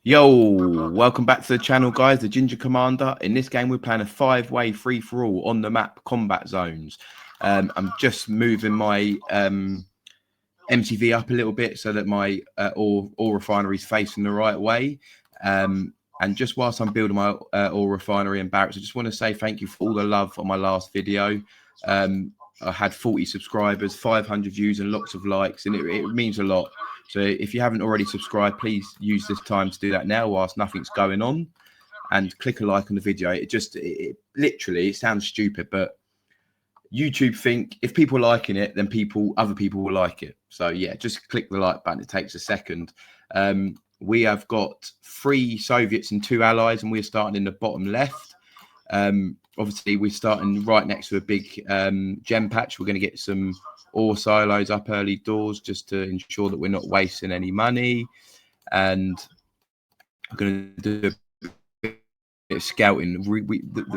Yo, welcome back to the channel, guys. The Ginger Commander. In this game, we're playing a 5-way free-for-all on the map combat zones. I'm just moving my MTV up a little bit so that my ore refinery is facing the right way. And just whilst I'm building my ore refinery and barracks, I just want to say thank you for all the love on my last video. I had 40 subscribers, 500 views, and lots of likes, and it means a lot. So if you haven't already subscribed, please use this time to do that now whilst nothing's going on, and click a like on the video. It literally, it sounds stupid, but YouTube think if people are liking it, then other people will like it. So yeah, just click the like button. It takes a second. We have got 3 Soviets and 2 allies, and we're starting in the bottom left. Obviously, we're starting right next to a big gem patch. We're going to get some ore silos up early doors just to ensure that we're not wasting any money. And we're going to do a bit of scouting.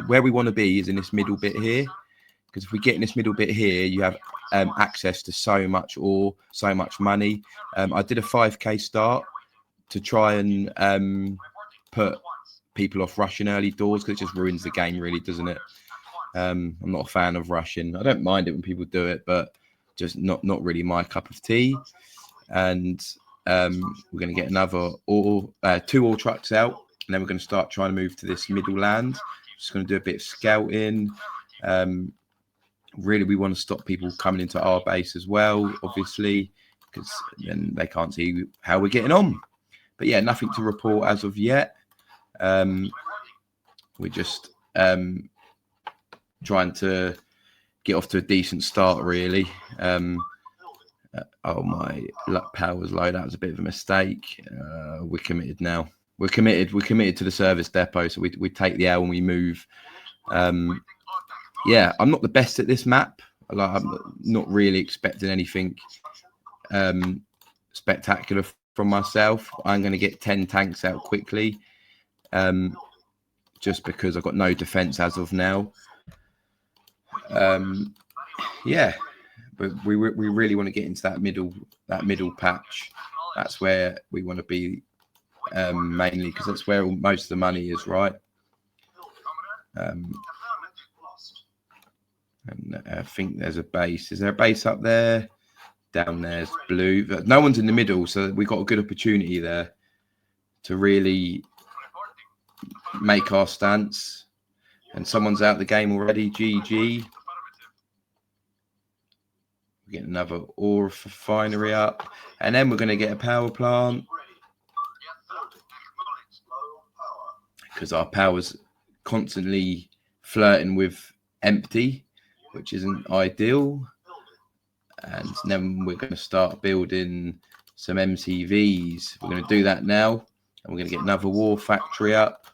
Where we want to be is in this middle bit here, because if we get in this middle bit here, you have access to so much ore, so much money. I did a 5k start to try and put people off rushing early doors, because it just ruins the game, really, doesn't it? I'm not a fan of rushing. I don't mind it when people do it, but just not really my cup of tea. And we're going to get another 2 ore trucks out, and then we're going to start trying to move to this middle land. Just going to do a bit of scouting. Really, we want to stop people coming into our base as well, obviously, because then they can't see how we're getting on. But yeah, nothing to report as of yet. We're just trying to get off to a decent start, really. Oh, my power's low. That was a bit of a mistake. We're committed now. We're committed to the service depot, so we take the L and we move. Yeah, I'm not the best at this map. I'm not really expecting anything spectacular from myself. I'm going to get 10 tanks out quickly, just because I've got no defense as of now. Yeah, but we really want to get into that middle patch. That's where we want to be, mainly because that's where most of the money is, right? And I think there's a base. Is there a base up there? Down there's blue. No one's in the middle, so we got a good opportunity there to really make our stance. And someone's out the game already. GG. We get another ore refinery up, and then we're going to get a power plant, because our power's constantly flirting with empty, which isn't ideal. And then we're going to start building some MCVs. We're going to do that now, and we're going to get another war factory up.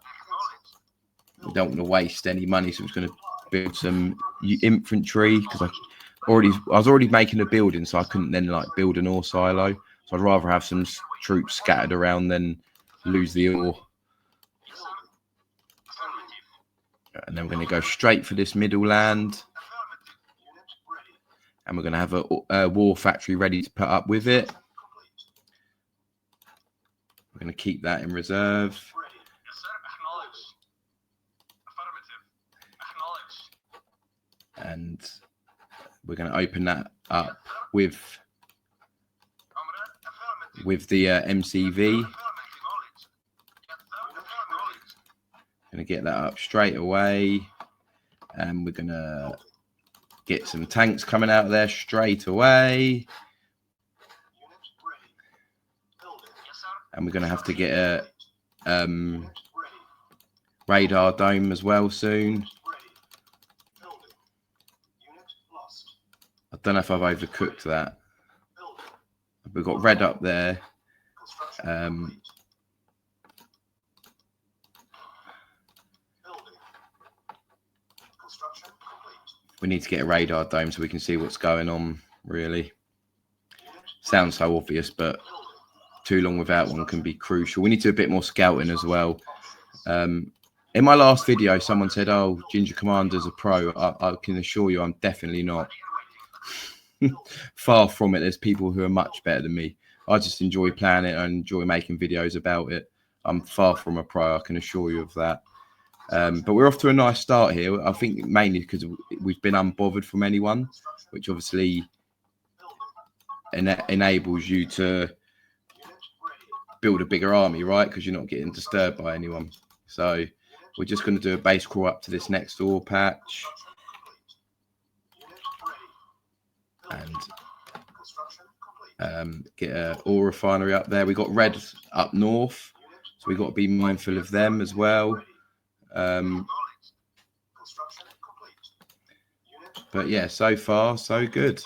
We don't want to waste any money, so we're just going to build some infantry, because I was already making a building, so I couldn't then build an ore silo. So I'd rather have some troops scattered around than lose the ore. And then we're going to go straight for this middle land, and we're going to have a war factory ready to put up with it. We're going to keep that in reserve. And we're going to open that up with the MCV. Going to get that up straight away, and we're going to get some tanks coming out there straight away. And we're going to have to get a radar dome as well soon. I don't know if I've overcooked that. We've got red up there. We need to get a radar dome so we can see what's going on, really. Sounds so obvious, but too long without one can be crucial. We need to do a bit more scouting as well. In my last video, someone said, "Oh, Ginger Commander's a pro." I can assure you I'm definitely not. Far from it. There's people who are much better than me. I just enjoy playing it and enjoy making videos about it. I'm far from a pro, I can assure you of that. But we're off to a nice start here. I think mainly because we've been unbothered from anyone, which obviously enables you to build a bigger army, right? Because you're not getting disturbed by anyone. So we're just going to do a base crawl up to this next door patch. And get a ore refinery up there. We got red up north, so we got to be mindful of them as well. But yeah, so far so good.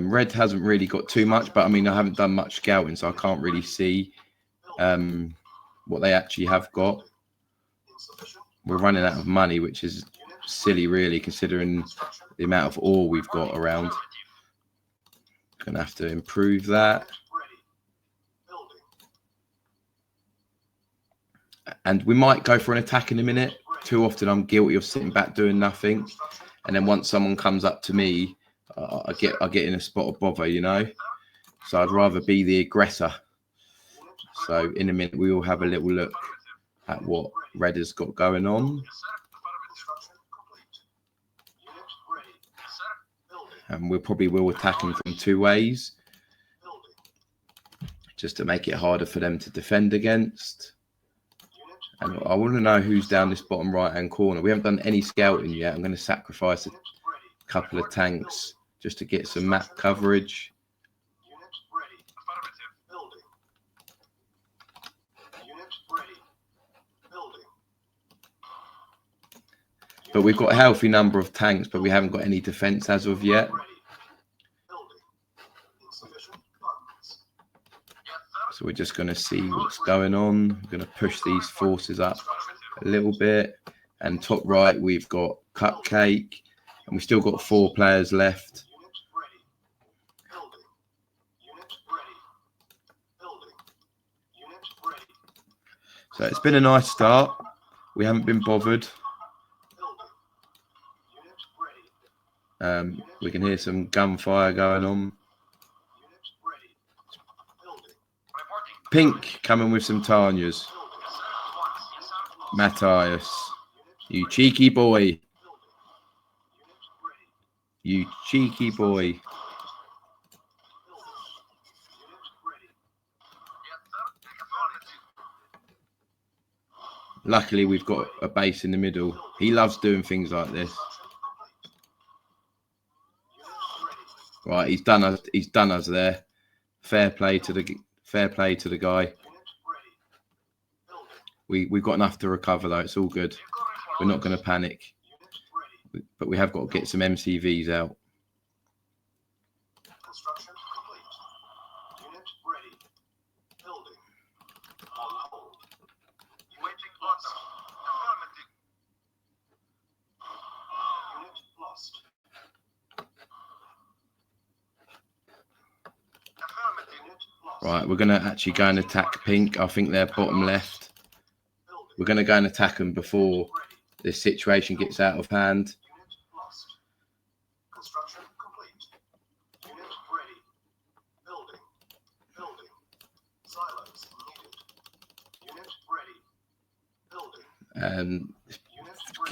Red hasn't really got too much, but I mean, I haven't done much scouting, so I can't really see what they actually have got. We're running out of money, which is silly, really, considering the amount of ore we've got around. Gonna have to improve that. And we might go for an attack in a minute. Too often I'm guilty of sitting back doing nothing, and then once someone comes up to me, I get in a spot of bother, you know. So I'd rather be the aggressor. So in a minute we will have a little look at what red has got going on. And we probably will attack them from two ways, just to make it harder for them to defend against. And I want to know who's down this bottom right hand corner. We haven't done any scouting yet. I'm going to sacrifice a couple of tanks just to get some map coverage. But we've got a healthy number of tanks, but we haven't got any defense as of yet. So we're just going to see what's going on. We're going to push these forces up a little bit. And top right, we've got Cupcake. And we've still got 4 players left. So it's been a nice start. We haven't been bothered. We can hear some gunfire going on. Pink coming with some Tanyas. Matthias, you cheeky boy. You cheeky boy. Luckily, we've got a base in the middle. He loves doing things like this. Right, he's done us there. Fair play to the guy. We've got enough to recover though. It's all good. We're not going to panic. But we have got to get some MCVs out. Right, we're going to actually go and attack Pink. I think they're bottom left. We're going to go and attack them before this situation gets out of hand.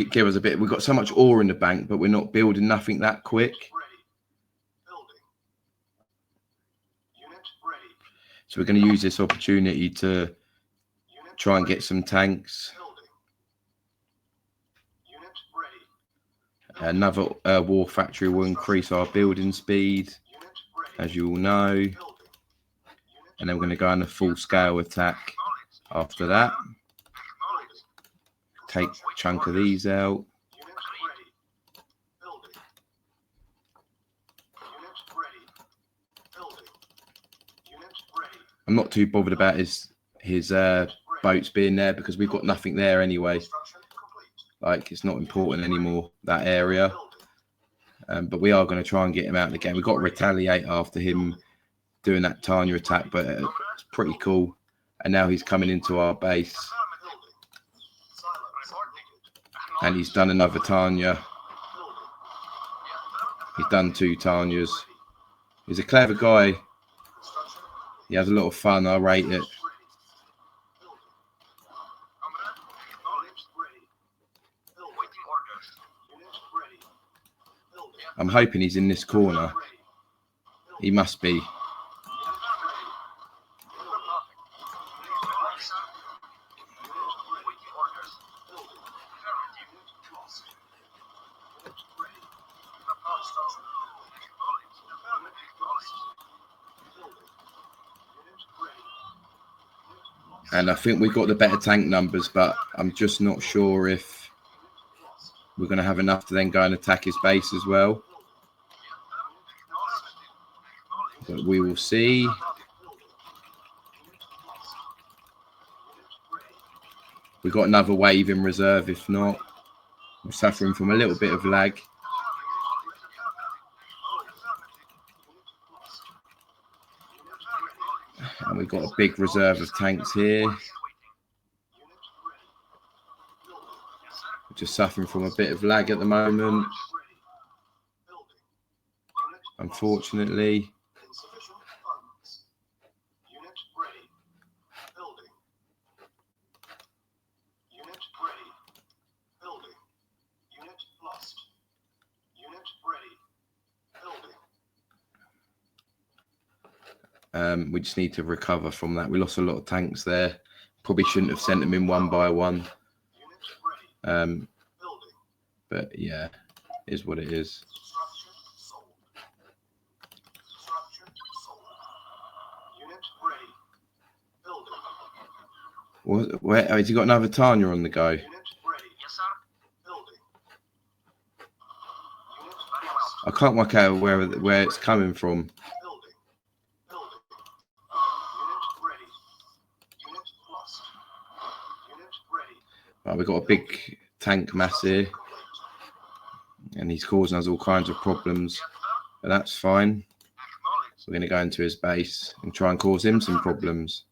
Give us a bit. We've got so much ore in the bank, but we're not building nothing that quick. So we're going to use this opportunity to try and get some tanks. Another war factory will increase our building speed, as you all know. And then we're going to go on a full-scale attack after that. Take a chunk of these out. I'm not too bothered about his boats being there because we've got nothing there anyway. Like, it's not important anymore, that area. But we are going to try and get him out of the game. We've got to retaliate after him doing that Tanya attack, but it's pretty cool. And now he's coming into our base. And he's done another Tanya. He's done 2 Tanyas. He's a clever guy. He has a lot of fun. I rate it. I'm hoping he's in this corner. He must be. And I think we've got the better tank numbers, but I'm just not sure if we're going to have enough to then go and attack his base as well. But we will see. We've got another wave in reserve. If not, we're suffering from a little bit of lag. And we've got a big reserve of tanks here. We're just suffering from a bit of lag at the moment, unfortunately. We just need to recover from that. We lost a lot of tanks there. Probably shouldn't have sent them in one by one. But yeah, it is what it is. Where has he got another Tanya on the go? I can't work out where it's coming from. Right, we've got a big tank mass here, and he's causing us all kinds of problems, but that's fine. So we're going to go into his base and try and cause him some problems.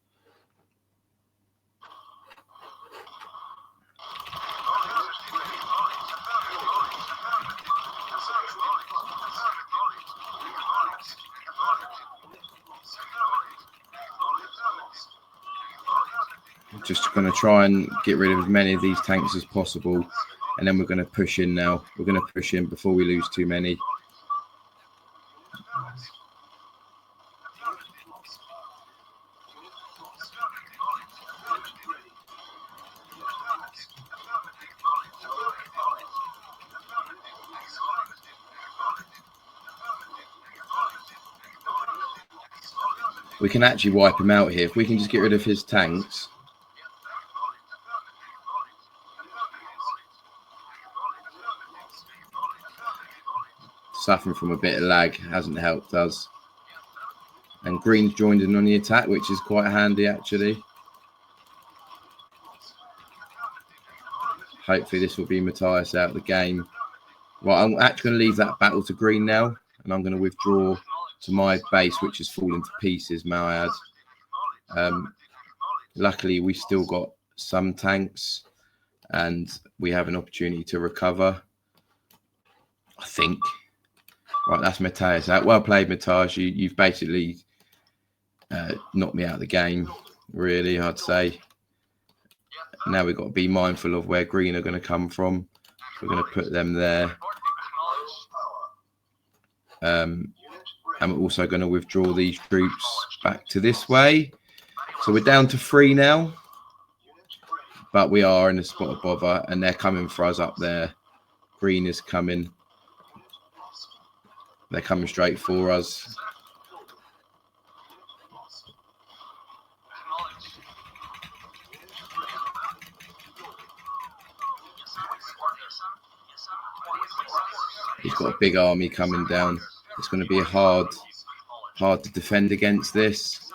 Just going to try and get rid of as many of these tanks as possible, and then we're going to push in now. We're going to push in before we lose too many. We can actually wipe him out here if we can just get rid of his tanks. Suffering from a bit of lag hasn't helped us. And Green's joined in on the attack, which is quite handy actually. Hopefully this will be Matthias out of the game. Right, I'm actually going to leave that battle to Green now, and I'm going to withdraw to my base, which is falling to pieces, may I add. Luckily, we still got some tanks, and we have an opportunity to recover, I think. Right, that's Matthias out. Well played, Matthias. You've basically knocked me out of the game, really, I'd say. Now we've got to be mindful of where Green are going to come from. We're going to put them there. And we're also going to withdraw these troops back to this way. So we're down to 3 now. But we are in a spot of bother, and they're coming for us up there. Green is coming. They're coming straight for us. He's got a big army coming down. It's going to be hard to defend against this.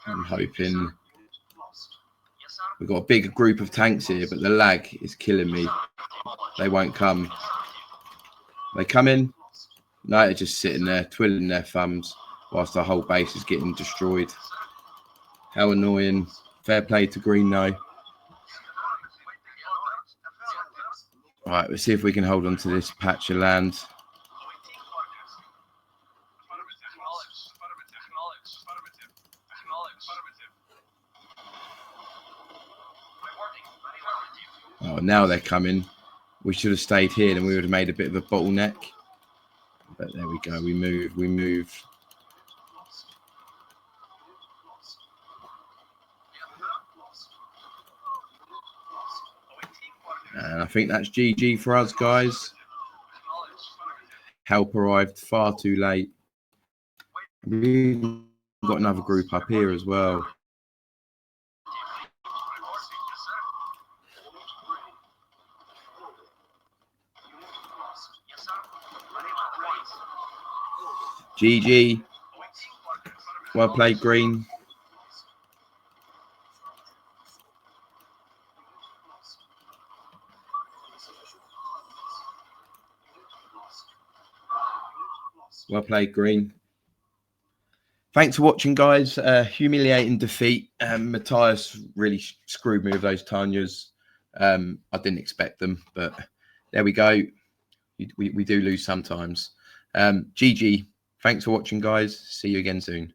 I'm hoping. We've got a big group of tanks here, but the lag is killing me. They won't come. They come in. No, they're just sitting there, twiddling their thumbs whilst the whole base is getting destroyed. How annoying. Fair play to green, though. Right, let's see if we can hold on to this patch of land. Oh, now they're coming. We should have stayed here, then we would have made a bit of a bottleneck. But there we go. We move. And I think that's GG for us, guys. Help arrived far too late. We've got another group up here as well. GG. Well played, green. Well played, green. Thanks for watching, guys. Humiliating defeat. Matthias really screwed me with those Tanyas. I didn't expect them, but there we go. We do lose sometimes. GG. Thanks for watching, guys. See you again soon.